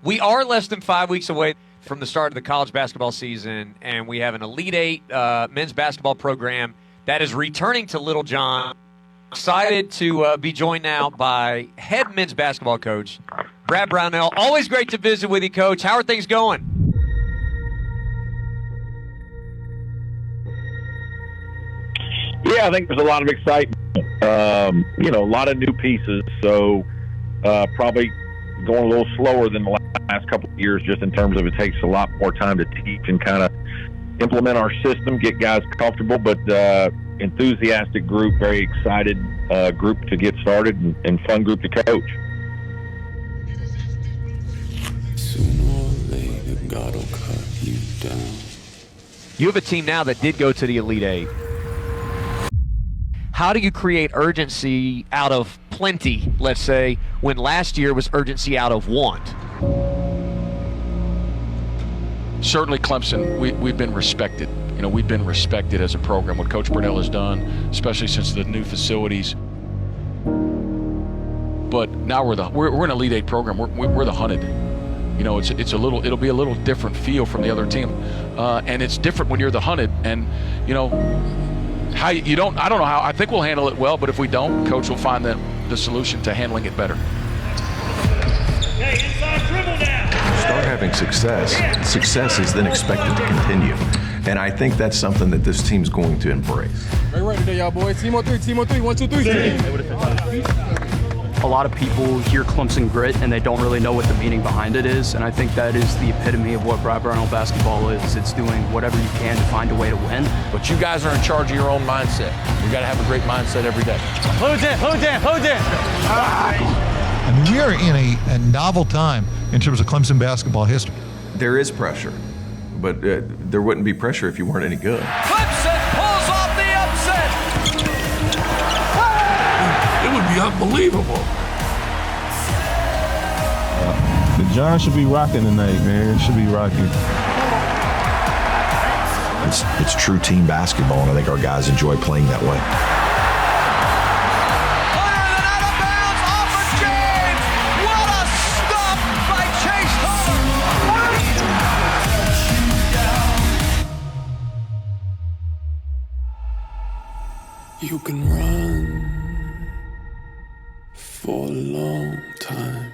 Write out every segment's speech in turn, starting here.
We are less than 5 weeks away from the start of the college basketball season, and we have an Elite Eight men's basketball program that is returning to Little John. Excited to be joined now by head men's basketball coach Brad Brownell. Always great to visit with you, Coach. How are things going? Yeah, I think there's a lot of excitement. A lot of new pieces, so probably going a little slower than the last couple of years, just in terms of it takes a lot more time to teach and kind of implement our system, get guys comfortable, but enthusiastic group, very excited group to get started, and fun group to coach. Sooner or later, God will cut you down. You have a team now that did go to the Elite Eight. How do you create urgency out of plenty, let's say, when last year was urgency out of want? Certainly Clemson, we've been respected. We've been respected as a program, what Coach Burnell has done, especially since the new facilities. But now we're an Elite Eight program. We're the hunted. It'll be a little different feel from the other team, and it's different when you're the hunted. And I don't know how. I think we'll handle it well, but if we don't, Coach will find the solution to handling it better. Hey, inside dribble now. Start having success. Success is then expected to continue. And I think that's something that this team's going to embrace. Right today, y'all boys. Team on three, 1, 2, 3. A lot of people hear Clemson grit and they don't really know what the meaning behind it is. And I think that is the epitome of what Brad Brownell basketball is. It's doing whatever you can to find a way to win. But you guys are in charge of your own mindset. You got to have a great mindset every day. Hold it. I mean, we are in a novel time in terms of Clemson basketball history. There is pressure, but there wouldn't be pressure if you weren't any good. Clemson pulls off the upset. It would be unbelievable. The John should be rocking tonight, man. It should be rocking. It's true team basketball, and I think our guys enjoy playing that way. You can run for a long time.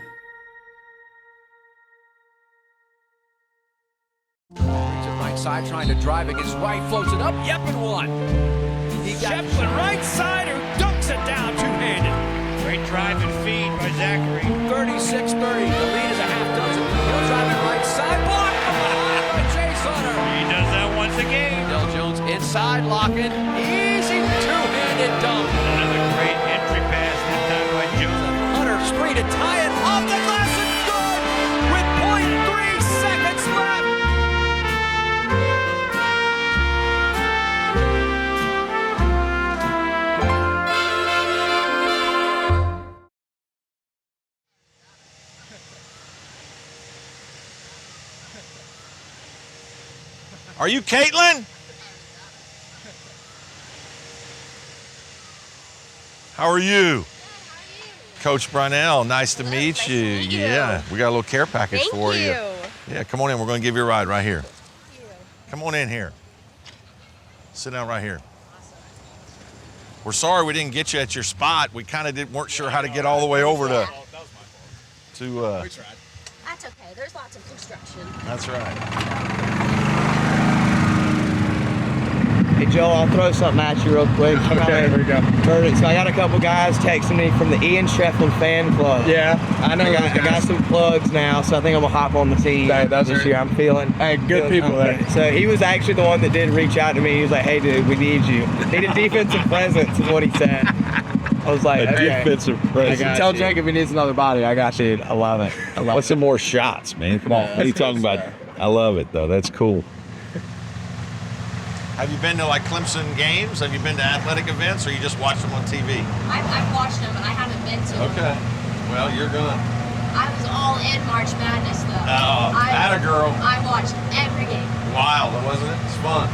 Right side trying to drive against right, floats it up, yep, and one. Shepard right side who dunks it down two-handed. Great drive and feed by Zachary. 36-30, the lead is a half dozen. He'll drive it right side, block, Chase Hunter. He does that once again. Del Jones inside, locking, easy two-handed dunk. Another great entry pass this time by Jones. Hunter screen to tie it off the glass and good with 0.3 seconds left. Are you Caitlin? How are you? Coach Brownell, nice to meet you. Yeah, we got a little care package for you. Yeah, come on in. We're going to give you a ride right here. Come on in here. Sit down right here. We're sorry we didn't get you at your spot. We kind of weren't sure how to get all the way over to. We tried. That's okay. There's lots of construction. That's right. Hey, Joe, I'll throw something at you real quick. Okay, here we go. Perfect. So I got a couple guys texting me from the Ian Shefflin fan club. Yeah, I know. I got some plugs now, so I think I'm going to hop on the team this year. I'm feeling good people there. So he was actually the one that did reach out to me. He was like, hey, dude, we need you. Need a defensive presence is what he said. I was like, defensive presence. Tell Jacob he needs another body. I got you. I love it. What's some more shots, man? Come on. What are you talking about? I love it, though. That's cool. Have you been to like Clemson games? Have you been to athletic events, or you just watch them on TV? I've watched them, but I haven't been to them. Okay. Well, you're gonna. I was all in March Madness, though. Oh, atta girl. I watched every game. Wild, wasn't it? It's fun.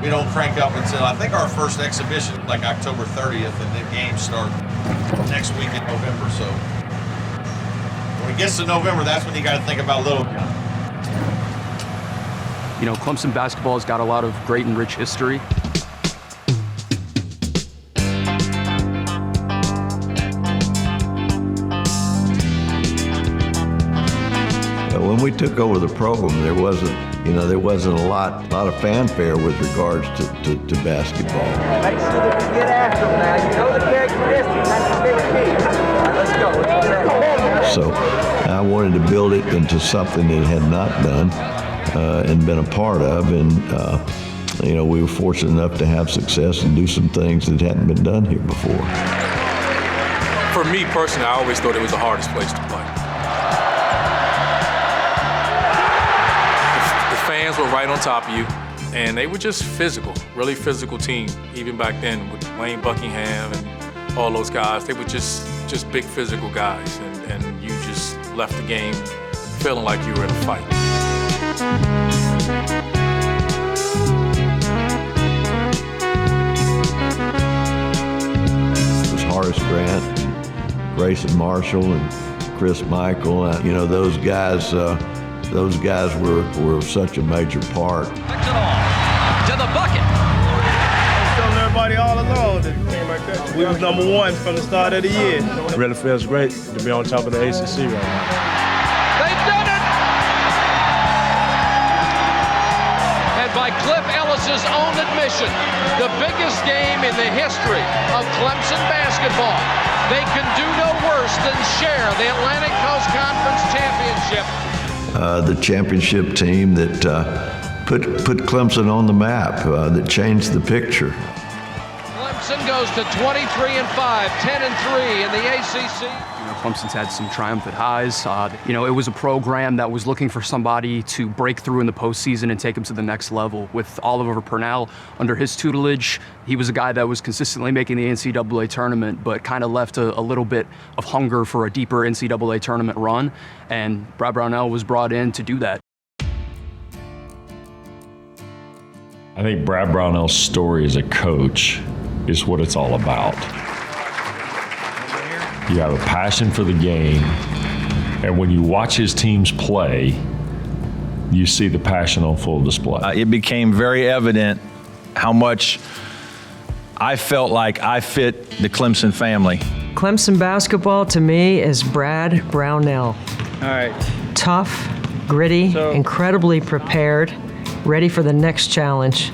We don't crank up until, I think our first exhibition, like October 30th, and then games start next week in November, so When it gets to November, that's when you got to think about Little John. You know, Clemson basketball has got a lot of great and rich history. When we took over the program, there wasn't a lot of fanfare with regards to basketball. Make sure that we get after them now. You know the characteristics. That's the big key. All right, let's go. So I wanted to build it into something that it had not done and been a part of. And, we were fortunate enough to have success and do some things that hadn't been done here before. For me personally, I always thought it was the hardest place to play. Fans were right on top of you, and they were just physical, really physical team. Even back then with Wayne Buckingham and all those guys, they were just big physical guys, and you just left the game feeling like you were in a fight. It was Horace Grant, Grayson Marshall, and Chris Michael. Those guys. Those guys were such a major part. To the bucket. I was telling everybody all along that we was #1 from the start of the year. It really feels great to be on top of the ACC right now. They've done it! And by Cliff Ellis's own admission, the biggest game in the history of Clemson basketball. They can do no worse than share the Atlantic Coast Conference Championship. The championship team that put Clemson on the map, that changed the picture. Clemson goes to 23-5, 10-3 in the ACC. Clemson's had some triumphant highs. It was a program that was looking for somebody to break through in the postseason and take them to the next level. With Oliver Purnell under his tutelage, he was a guy that was consistently making the NCAA tournament, but kind of left a little bit of hunger for a deeper NCAA tournament run. And Brad Brownell was brought in to do that. I think Brad Brownell's story as a coach is what it's all about. You have a passion for the game, and when you watch his teams play, you see the passion on full display. It became very evident how much I felt like I fit the Clemson family. Clemson basketball to me is Brad Brownell. All right. Tough, gritty, incredibly prepared, ready for the next challenge.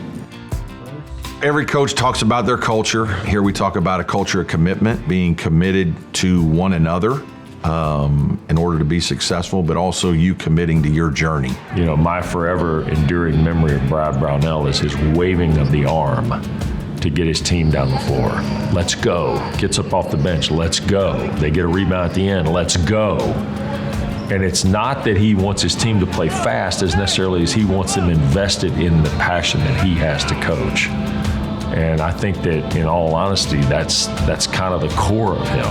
Every coach talks about their culture. Here we talk about a culture of commitment, being committed to one another in order to be successful, but also you committing to your journey. My forever enduring memory of Brad Brownell is his waving of the arm to get his team down the floor. Let's go. Gets up off the bench. Let's go. They get a rebound at the end. Let's go. And it's not that he wants his team to play fast as necessarily as he wants them invested in the passion that he has to coach. And I think that, in all honesty, that's kind of the core of him.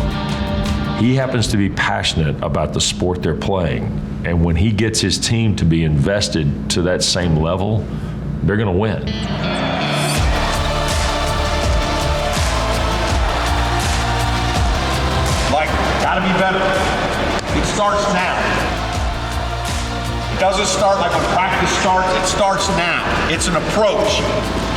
He happens to be passionate about the sport they're playing. And when he gets his team to be invested to that same level, they're going to win. Gotta be better. It starts now. It doesn't start like when practice starts, it starts now. It's an approach.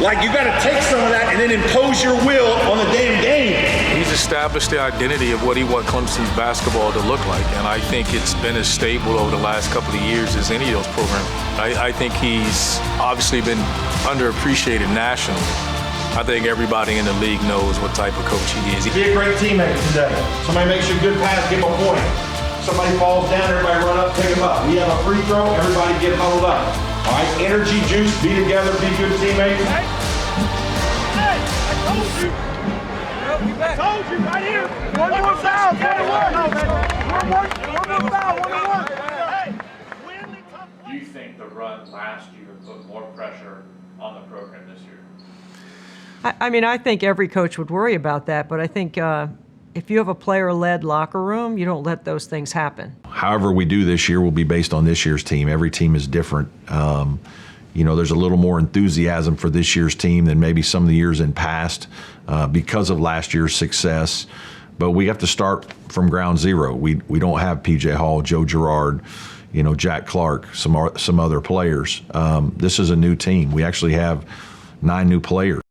Like you gotta take some of that and then impose your will on the damn game. He's established the identity of what he wants Clemson's basketball to look like, and I think it's been as stable over the last couple of years as any of those programs. I think he's obviously been underappreciated nationally. I think everybody in the league knows what type of coach he is. Be a great teammate today. Somebody makes you a good pass, give him a point. Somebody falls down, everybody run up, pick him up. We have a free throw, everybody get huddled up. All right, energy, juice, be together, be good teammates. Hey, I told you. I told you right here. One more foul, 21. One more foul, 1-1. Do you think the run last year put more pressure on the program this year? I think every coach would worry about that, but I think if you have a player-led locker room, you don't let those things happen. However we do this year will be based on this year's team. Every team is different. There's a little more enthusiasm for this year's team than maybe some of the years in past because of last year's success. but we have to start from ground zero. We don't have P.J. Hall, Joe Girard, Jack Clark, some other players. This is a new team. We actually have 9 new players.